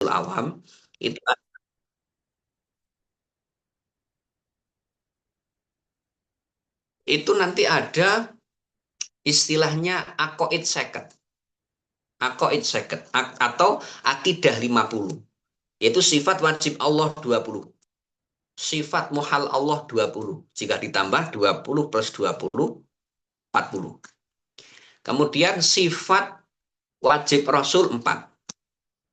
Syarahul Awam itu nanti ada istilahnya aqaid 50. Aqaid 50 atau akidah 50. Yaitu sifat wajib Allah 20. Sifat muhal Allah 20. Jika ditambah 20 plus 20, 40. Kemudian sifat wajib Rasul 4.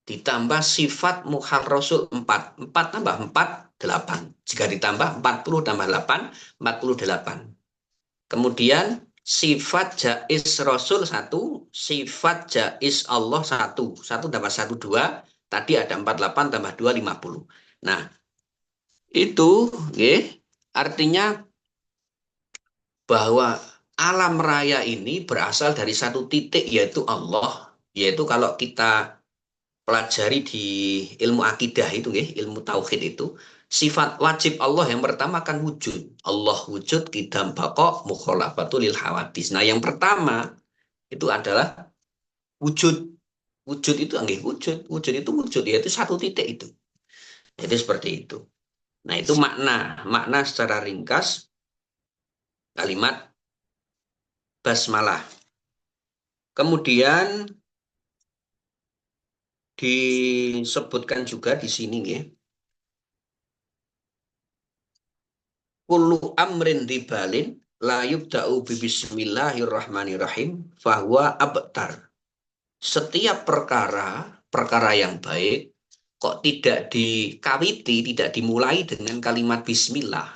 Ditambah sifat muhal Rasul 4. 4 tambah 4, 8. Jika ditambah 40 tambah 8, 48. Kemudian sifat jais Rasul 1, sifat jais Allah 1. 1 tambah 1, 2. Tadi ada 48 tambah 2, 50. Nah, itu artinya bahwa alam raya ini berasal dari satu titik, yaitu Allah. Yaitu kalau kita pelajari di ilmu akidah itu, ilmu tauhid itu, sifat wajib Allah yang pertama kan wujud. Allah wujud, qidam baqa, mukhalafatul lil hawadis. Nah, yang pertama itu adalah wujud. Wujud itu wujud. Wujud itu wujud, yaitu satu titik itu. Jadi seperti itu. Nah, itu makna secara ringkas kalimat basmalah. Kemudian disebutkan juga di sini ya. Kullu amrin dibalin la yubda'u bi bismillahirrahmanirrahim fahuwa abtar. Setiap perkara yang baik kok tidak dikawiti, tidak dimulai dengan kalimat bismillah.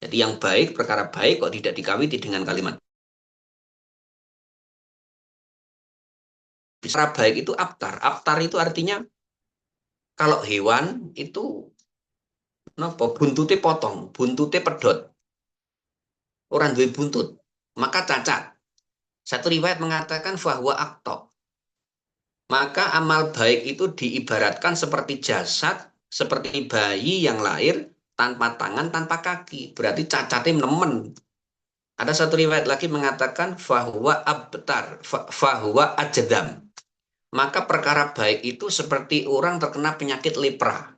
Jadi yang baik, perkara baik kok tidak dikawiti dengan kalimat. Perkara baik itu abtar. Abtar itu artinya kalau hewan itu buntutnya potong, buntutnya pedot. Orang duwe buntut, maka cacat. Satu riwayat mengatakan bahwa akto. Maka amal baik itu diibaratkan seperti jasad, seperti bayi yang lahir tanpa tangan, tanpa kaki. Berarti cacatnya nemen. Ada satu riwayat lagi mengatakan bahwa abtar, bahwa ajedam. Maka perkara baik itu seperti orang terkena penyakit lepra.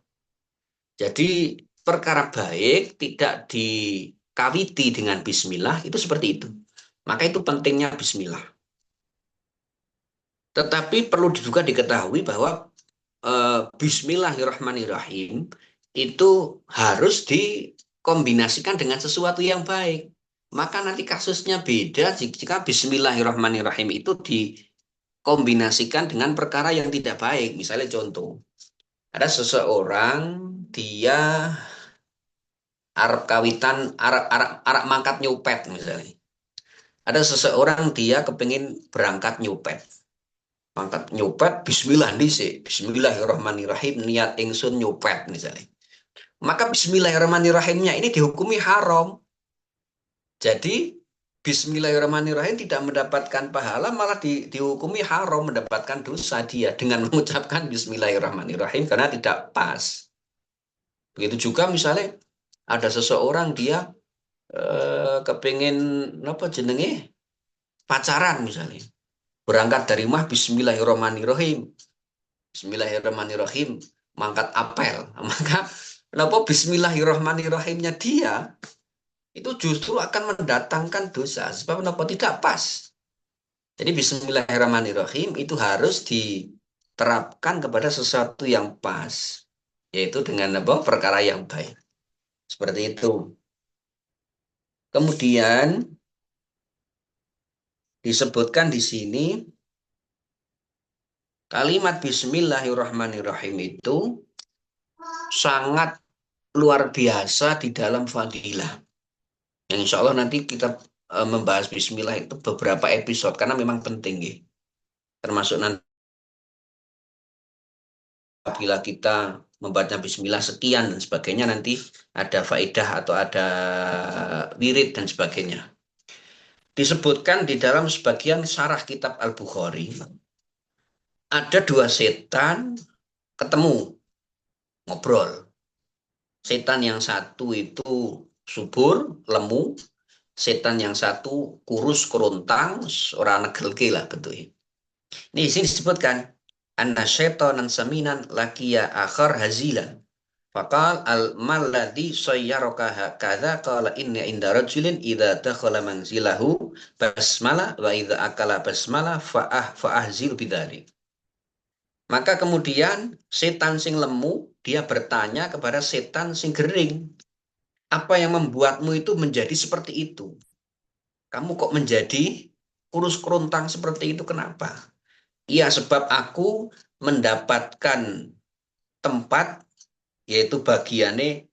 Jadi perkara baik tidak dikawiti dengan bismillah, itu seperti itu. Maka itu pentingnya bismillah. Tetapi perlu juga diketahui bahwa bismillahirrahmanirrahim itu harus dikombinasikan dengan sesuatu yang baik. Maka nanti kasusnya beda jika bismillahirrahmanirrahim itu dikombinasikan dengan perkara yang tidak baik. Misalnya contoh, ada seseorang dia Arab kawitan, Arab mangkat nyupet misalnya. Ada seseorang dia kepingin berangkat nyupet. Mangkat nyupet, bismillah dhisik. Bismillahirrahmanirrahim, niat ingsun nyupet misalnya. Maka bismillahirrahmanirrahimnya ini dihukumi haram. Jadi bismillahirrahmanirrahim tidak mendapatkan pahala, malah dihukumi haram, mendapatkan dosa dia dengan mengucapkan bismillahirrahmanirrahim karena tidak pas. Begitu juga misalnya ada seseorang dia kepingin apa jenenge pacaran misalnya. Berangkat dari rumah bismillahirrahmanirrahim. Bismillahirrahmanirrahim, mangkat apel. Maka kenapa bismillahirrahmanirrahimnya dia itu justru akan mendatangkan dosa. Sebab kenapa tidak pas. Jadi bismillahirrahmanirrahim itu harus diterapkan kepada sesuatu yang pas. Yaitu dengan apa? Perkara yang baik. Seperti itu. Kemudian disebutkan di sini kalimat bismillahirrahmanirrahim itu sangat luar biasa di dalam fadilah. Yang insya Allah nanti kita membahas bismillah itu beberapa episode karena memang penting ya. Termasuk nanti apabila kita membaca bismillah sekian dan sebagainya nanti ada faedah atau ada wirid dan sebagainya. Disebutkan di dalam sebagian syarah kitab Al-Bukhari ada dua setan ketemu ngobrol. Setan yang satu itu subur, lemu. Setan yang satu kurus, kerontang, orang negelke lah bentuknya. Ini di sini disebutkan anna syaitanan saminan laqiya akhar hazilan. Faqal al-mal ladzi sayyaraka hakadha qala inni inda rajulin idza dakhala manzilahu basmala wa idza akala basmala fa'ahzil bidzalik. Maka kemudian setan sing lemu dia bertanya kepada setan sing gering, apa yang membuatmu itu menjadi seperti itu? Kamu kok menjadi kurus kerontang seperti itu, kenapa? Iya, sebab aku mendapatkan tempat, yaitu bagiannya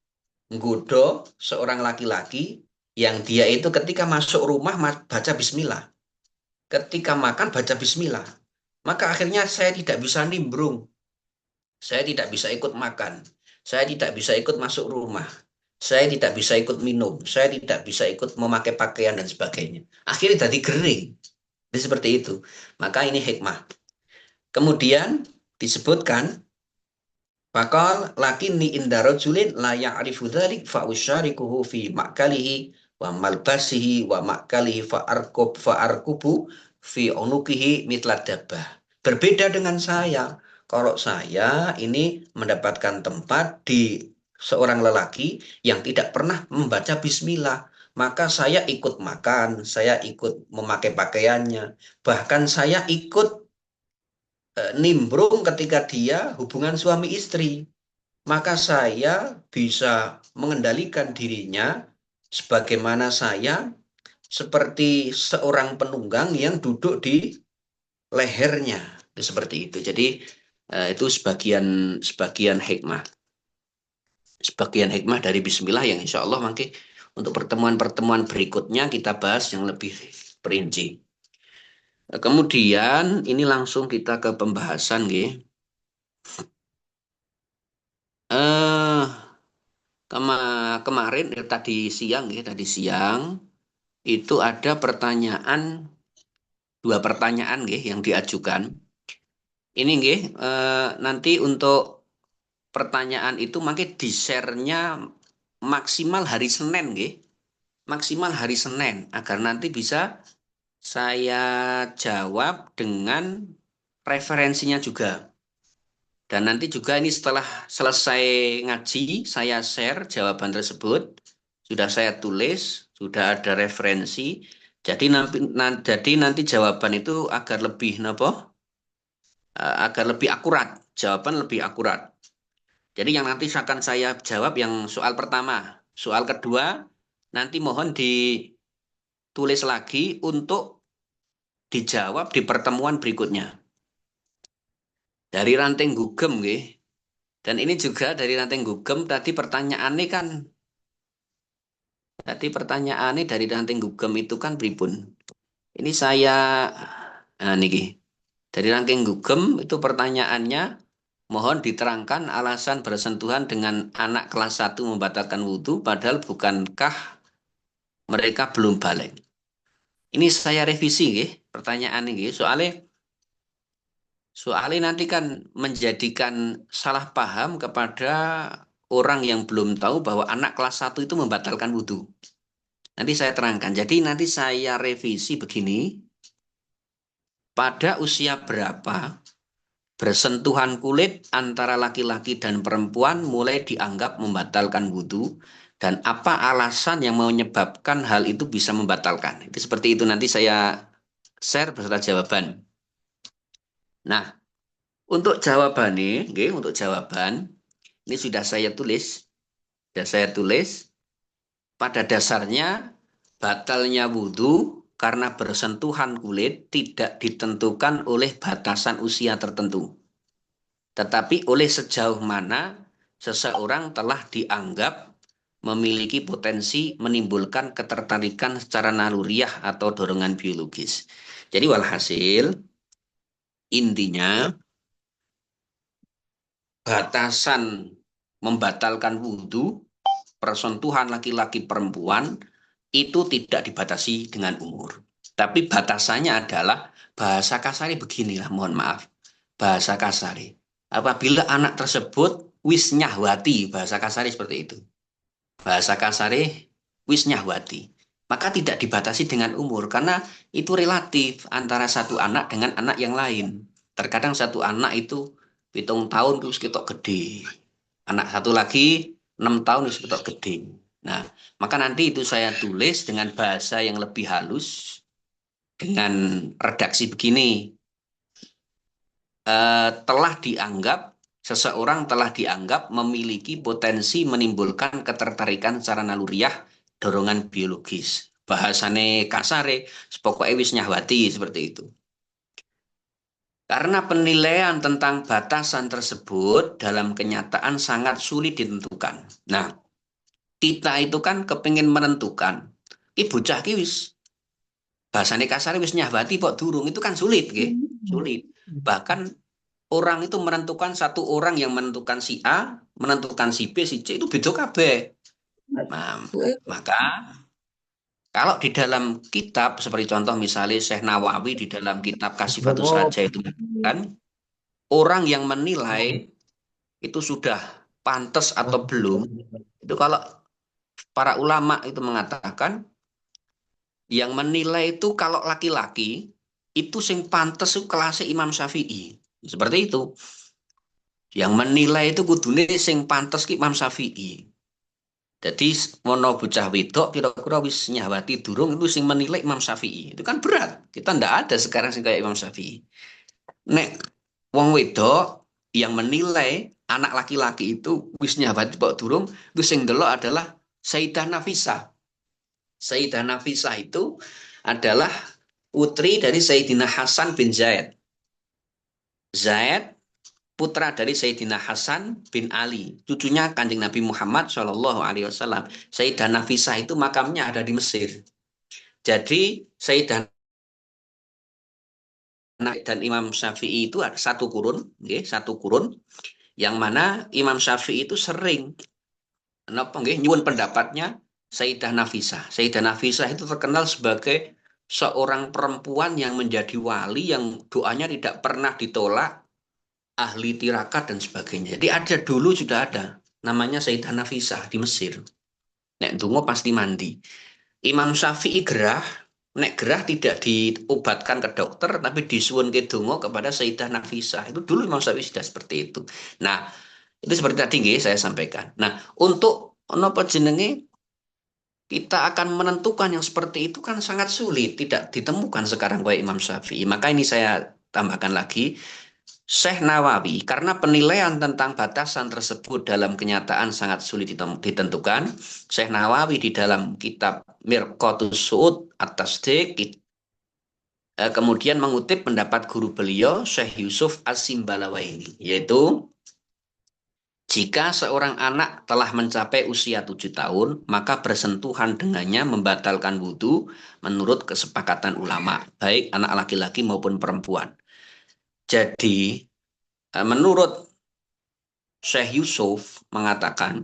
nggoda seorang laki-laki yang dia itu ketika masuk rumah baca bismillah. Ketika makan baca bismillah. Maka akhirnya saya tidak bisa nimbrung. Saya tidak bisa ikut makan. Saya tidak bisa ikut masuk rumah. Saya tidak bisa ikut minum. Saya tidak bisa ikut memakai pakaian dan sebagainya. Akhirnya jadi gering. Jadi seperti itu. Maka ini hikmah. Kemudian disebutkan Fakal lakinni inda rajulin la ya'rifu dzalik fa usyarikuhu fi ma'kalihi wa malbasihi wa ma'kalihi fa arkubu fi unukihi mitla dabbah. Berbeda dengan saya. Kalau saya ini mendapatkan tempat di seorang lelaki yang tidak pernah membaca bismillah, maka saya ikut makan, saya ikut memakai pakaiannya, bahkan saya ikut nimbrung ketika dia hubungan suami istri, maka saya bisa mengendalikan dirinya sebagaimana saya seperti seorang penunggang yang duduk di lehernya. Itu seperti itu. Jadi itu sebagian sebagian hikmah. Sebagian hikmah dari bismillah yang insya Allah mungkin untuk pertemuan-pertemuan berikutnya kita bahas yang lebih perinci. Kemudian ini langsung kita ke pembahasan nggih. Eh kemarin tadi siang itu ada dua pertanyaan nggih yang diajukan. Ini nggih nanti untuk pertanyaan itu mungkin di-share-nya maksimal hari Senin nggih. Maksimal hari Senin agar nanti bisa saya jawab dengan referensinya juga. Dan nanti juga ini setelah selesai ngaji, saya share jawaban tersebut. Sudah saya tulis, sudah ada referensi. Jadi nanti jawaban itu agar lebih akurat. Jawaban lebih akurat. Jadi yang nanti akan saya jawab yang soal pertama. Soal kedua, nanti mohon ditulis lagi untuk dijawab di pertemuan berikutnya. Dari ranting gugem, nggih. Dan ini juga dari ranting gugem tadi pertanyaannya dari ranting gugem itu kan pripun. Ini saya niki. Dari ranting gugem itu pertanyaannya mohon diterangkan alasan bersentuhan dengan anak kelas 1 membatalkan wudhu padahal bukankah mereka belum balik. Ini saya revisi nggih, pertanyaan ini soalnya nanti kan menjadikan salah paham kepada orang yang belum tahu bahwa anak kelas 1 itu membatalkan wudhu. Nanti saya terangkan. Jadi nanti saya revisi begini. Pada usia berapa bersentuhan kulit antara laki-laki dan perempuan mulai dianggap membatalkan wudhu dan apa alasan yang menyebabkan hal itu bisa membatalkan. Itu seperti itu nanti saya share beserta jawaban. Nah, untuk jawabannya, untuk jawaban ini sudah saya tulis. Pada dasarnya batalnya wudhu karena bersentuhan kulit tidak ditentukan oleh batasan usia tertentu. Tetapi oleh sejauh mana seseorang telah dianggap memiliki potensi menimbulkan ketertarikan secara naluriah atau dorongan biologis. Jadi walhasil, intinya batasan membatalkan wudhu, persentuhan laki-laki perempuan, itu tidak dibatasi dengan umur. Tapi batasannya adalah bahasa kasari beginilah, mohon maaf. Bahasa kasari. Apabila anak tersebut wis nyahwati, bahasa kasari seperti itu. Bahasa kasari wis nyahwati. Maka tidak dibatasi dengan umur karena itu relatif antara satu anak dengan anak yang lain. Terkadang satu anak itu 7 tahun terus ketok gede. Anak satu lagi 6 tahun terus ketok gede. Nah, maka nanti itu saya tulis dengan bahasa yang lebih halus, dengan redaksi begini. Seseorang telah dianggap memiliki potensi menimbulkan ketertarikan secara naluriah dorongan biologis. Bahasane kasare, pokoknya wis nyahwati seperti itu. Karena penilaian tentang batasan tersebut dalam kenyataan sangat sulit ditentukan. Nah, kita itu kan kepingin menentukan. Bocah ki wis bahasane kasare wis nyahwati kok durung, itu kan sulit, nggih. Sulit. Bahkan orang itu menentukan, satu orang yang menentukan si A, menentukan si B, si C itu beda kabeh. Nah, maka kalau di dalam kitab seperti contoh misalnya Syekh Nawawi di dalam kitab Kasifatus Raja itu kan orang yang menilai itu sudah pantas atau belum, itu kalau para ulama itu mengatakan yang menilai itu kalau laki-laki itu sing pantas itu kelasnya Imam Syafi'i. Seperti itu. Yang menilai itu kudune sing pantes ki Imam Syafi'i. Jadi mono bocah wedok kira-kira wis nyahwati durung itu sing menilai Imam Syafi'i. Itu kan berat. Kita ndak ada sekarang sing kayak Imam Syafi'i. Nek wong wedok yang menilai anak laki-laki itu wis nyahwati kok durung, itu sing delok adalah Sayyidah Nafisah. Sayyidah Nafisah itu adalah putri dari Sayyidina Hasan bin Zaid. Zaid putra dari Sayyidina Hasan bin Ali, cucunya Kanjeng Nabi Muhammad Shallallahu Alaihi Wasallam. Sayyidah Nafisah itu makamnya ada di Mesir. Jadi Sayyidah dan Imam Syafi'i itu ada satu kurun, okay, satu kurun, yang mana Imam Syafi'i itu sering, nyuwun pendapatnya Sayyidah Nafisah. Sayyidah Nafisah itu terkenal sebagai seorang perempuan yang menjadi wali yang doanya tidak pernah ditolak, ahli tirakat dan sebagainya. Jadi ada dulu sudah ada namanya Sayyidah Nafisah di Mesir. Nek dungo pasti mandi. Imam Syafi'i gerah, nek gerah tidak diobatkan ke dokter tapi disuwun ke dungo kepada Sayyidah Nafisah. Itu dulu Imam Syafi'i sudah seperti itu. Nah, itu seperti tadi saya sampaikan. Nah, untuk nopo jenenge kita akan menentukan yang seperti itu kan sangat sulit, tidak ditemukan sekarang kayak Imam Syafi'i. Maka ini saya tambahkan lagi, Syekh Nawawi, karena penilaian tentang batasan tersebut dalam kenyataan sangat sulit ditentukan, Syekh Nawawi di dalam kitab Mirqatus Su'ud At-Tasdiq kemudian mengutip pendapat guru beliau, Syekh Yusuf As-Simbalawaini, yaitu jika seorang anak telah mencapai usia 7 tahun, maka bersentuhan dengannya membatalkan wudhu menurut kesepakatan ulama, baik anak laki-laki maupun perempuan. Jadi, menurut Syekh Yusuf mengatakan,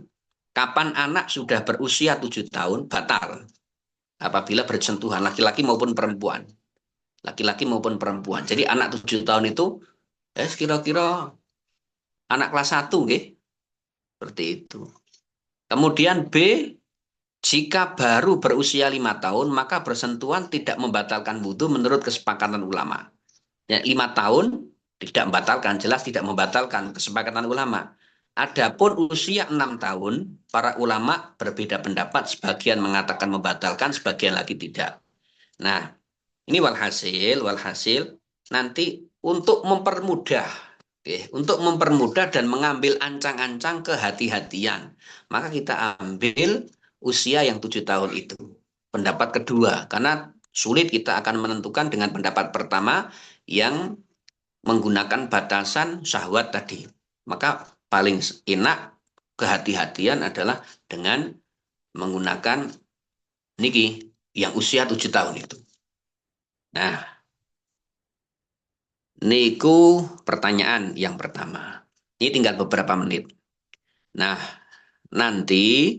kapan anak sudah berusia 7 tahun, batal. Apabila bersentuhan laki-laki maupun perempuan. Laki-laki maupun perempuan. Jadi anak 7 tahun itu, kira-kira anak kelas 1, nggih. Seperti itu. Kemudian B, jika baru berusia 5 tahun, maka bersentuhan tidak membatalkan wudhu menurut kesepakatan ulama. Ya, 5 tahun tidak membatalkan, jelas tidak membatalkan kesepakatan ulama. Adapun usia 6 tahun, para ulama berbeda pendapat, sebagian mengatakan membatalkan, sebagian lagi tidak. Nah, ini walhasil nanti untuk mempermudah dan mengambil ancang-ancang kehati-hatian, maka kita ambil usia yang 7 tahun itu. Pendapat kedua, karena sulit kita akan menentukan dengan pendapat pertama yang menggunakan batasan syahwat tadi. Maka paling enak kehati-hatian adalah dengan menggunakan niki yang usia 7 tahun itu. Nah, niku pertanyaan yang pertama. Ini tinggal beberapa menit. Nah, nanti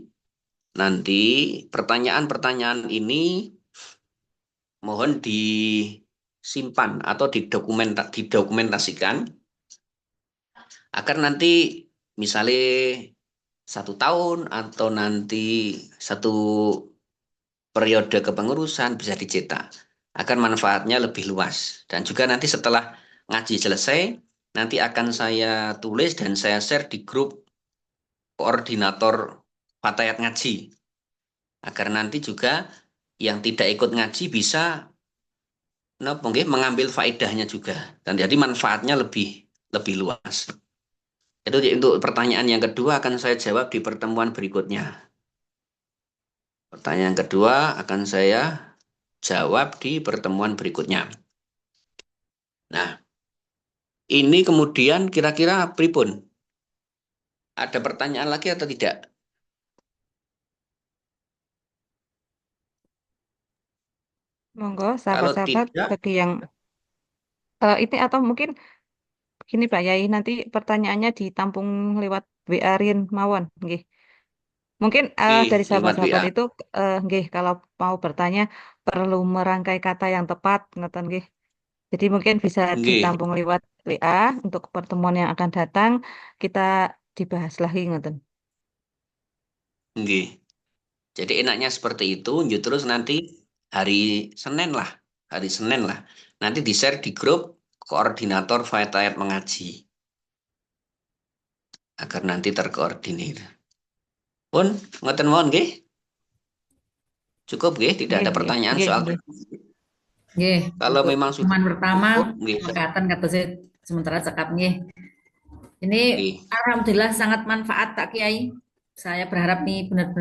pertanyaan-pertanyaan ini mohon disimpan atau didokumentasikan agar nanti misalnya 1 tahun atau nanti 1 periode kepengurusan bisa dicetak agar manfaatnya lebih luas. Dan juga nanti setelah ngaji selesai, nanti akan saya tulis dan saya share di grup koordinator Fatayat Ngaji. Agar nanti juga yang tidak ikut ngaji bisa mengambil faedahnya juga. Dan jadi manfaatnya lebih lebih luas. Itu untuk pertanyaan yang kedua akan saya jawab di pertemuan berikutnya. Pertanyaan kedua akan saya jawab di pertemuan berikutnya. Nah, ini kemudian kira-kira pripun? Ada pertanyaan lagi atau tidak? Monggo, Kalau sahabat-sahabat tidak, bagi yang ini atau mungkin gini Pak Yai, nanti pertanyaannya ditampung lewat WA Rin mawon, nggih. Mungkin dari lewat sahabat-sahabat WA. itu nggih kalau mau bertanya perlu merangkai kata yang tepat ngoten nggih. Jadi mungkin bisa Nggih, ditampung lewat WA untuk pertemuan yang akan datang kita dibahas lagi ngoten. nggih. Jadi enaknya seperti itu, terus nanti hari Senin lah, hari Senin lah. Nanti di-share di grup koordinator Fatayat Mengaji agar nanti terkoordinir. Pun ngoten mawon nggih. Cukup nggih, tidak Nggih, ada nggih, pertanyaan nggih, soal nggih. Nggih, kalau untuk memang sudah pertemuan pertama cukup nggih. mekaten kata saya sementara cekap nggih. Ini Nggih. alhamdulillah sangat manfaat Pak Kiai. Saya berharap nih benar-benar